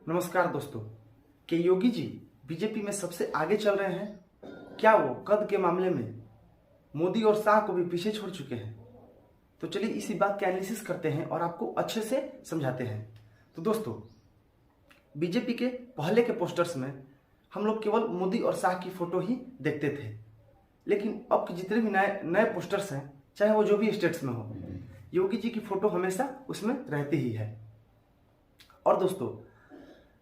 नमस्कार दोस्तों। के योगी जी बीजेपी में सबसे आगे चल रहे हैं? क्या वो कद के मामले में मोदी और शाह को भी पीछे छोड़ चुके हैं? तो चलिए इसी बात का एनालिसिस करते हैं और आपको अच्छे से समझाते हैं। तो दोस्तों, बीजेपी के पहले के पोस्टर्स में हम लोग केवल मोदी और शाह की फोटो ही देखते थे, लेकिन अब के जितने भी नए नए पोस्टर्स हैं, चाहे वो जो भी स्टेट्स में हो, योगी जी की फोटो हमेशा उसमें रहती ही है। और दोस्तों,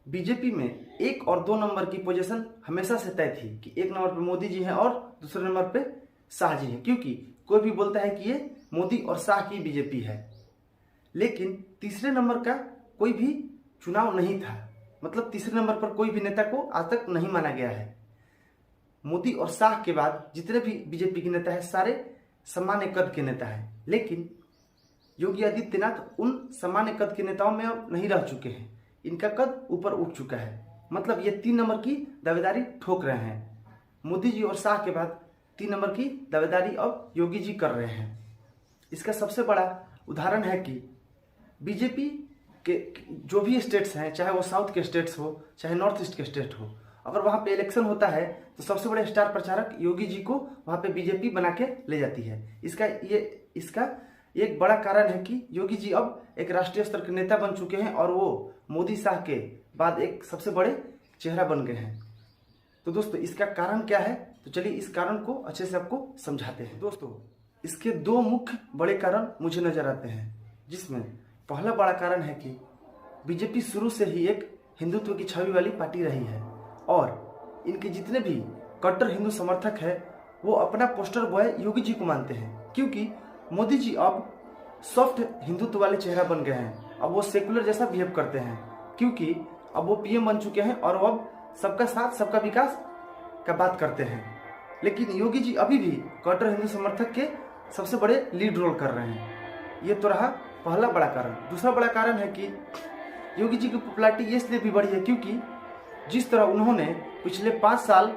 बीजेपी में 1 और 2 नंबर की पोजीशन हमेशा से तय थी कि 1 नंबर पे मोदी जी हैं और दूसरे नंबर पे शाह जी हैं, क्योंकि कोई भी बोलता है कि ये मोदी और शाह की बीजेपी है। लेकिन तीसरे नंबर का कोई भी चुनाव नहीं था, मतलब तीसरे नंबर पर कोई भी नेता को आज तक नहीं माना गया है। मोदी और शाह के बाद जितने भी बीजेपी के नेता हैं, सारे सामान्य कद के नेता हैं, लेकिन योगी आदित्यनाथ उन सामान्य कद के नेताओं में अब नहीं रह चुके हैं। इनका कद ऊपर उठ चुका है, मतलब ये 3 नंबर की दावेदारी ठोक रहे हैं। मोदी जी और शाह के बाद 3 नंबर की दावेदारी अब योगी जी कर रहे हैं। इसका सबसे बड़ा उदाहरण है कि बीजेपी के जो भी स्टेट्स हैं, चाहे वो साउथ के स्टेट्स हो चाहे नॉर्थ ईस्ट के स्टेट हो, अगर वहाँ पे इलेक्शन होता है तो सबसे बड़े स्टार प्रचारक योगी जी को वहाँ पे बीजेपी बना के ले जाती है। इसका एक बड़ा कारण है कि योगी जी अब एक राष्ट्रीय स्तर के नेता बन चुके हैं और वो मोदी शाह के बाद एक सबसे बड़े चेहरा बन गए हैं। तो दोस्तों, इसका कारण क्या है? तो चलिए इस कारण को अच्छे से आपको समझाते हैं। दोस्तों, इसके 2 मुख्य बड़े कारण मुझे नजर आते हैं, जिसमें पहला बड़ा कारण है कि बीजेपी शुरू से ही एक हिंदुत्व की छवि वाली पार्टी रही है और इनके जितने भी कट्टर हिंदू समर्थक हैं वो अपना पोस्टर बॉय योगी जी को मानते हैं, क्योंकि मोदी जी अब सॉफ्ट हिंदुत्व वाले चेहरा बन गए हैं। अब वो सेकुलर जैसा बिहेव करते हैं, क्योंकि अब वो पीएम बन चुके हैं और वो अब सबका साथ सबका विकास का बात करते हैं। लेकिन योगी जी अभी भी कट्टर हिंदू समर्थक के सबसे बड़े लीड रोल कर रहे हैं। ये तो रहा पहला बड़ा कारण। दूसरा बड़ा कारण है कि योगी जी की पॉपुलैरिटी इसलिए भी बढ़ी है क्योंकि जिस तरह उन्होंने पिछले 5 साल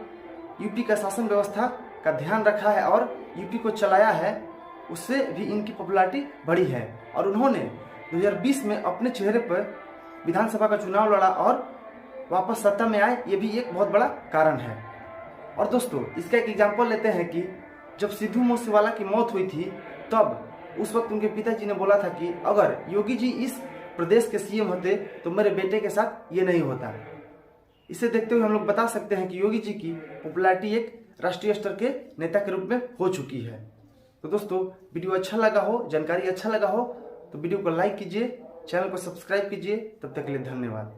यूपी का शासन व्यवस्था का ध्यान रखा है और यूपी को चलाया है, उससे भी इनकी पॉपुलैरिटी बढ़ी है। और उन्होंने 2020 में अपने चेहरे पर विधानसभा का चुनाव लड़ा और वापस सत्ता में आए, ये भी एक बहुत बड़ा कारण है। और दोस्तों, इसका एक एग्जांपल लेते हैं कि जब सिद्धू मूसेवाला की मौत हुई थी, तब उस वक्त उनके पिताजी ने बोला था कि अगर योगी जी इस प्रदेश के सीएम होते तो मेरे बेटे के साथ ये नहीं होता। इसे देखते हुए हम लोग बता सकते हैं कि योगी जी की पॉपुलैरिटी एक राष्ट्रीय स्तर के नेता के रूप में हो चुकी है। तो दोस्तों, वीडियो अच्छा लगा हो, जानकारी अच्छा लगा हो तो वीडियो को लाइक कीजिए, चैनल को सब्सक्राइब कीजिए। तब तक के लिए धन्यवाद।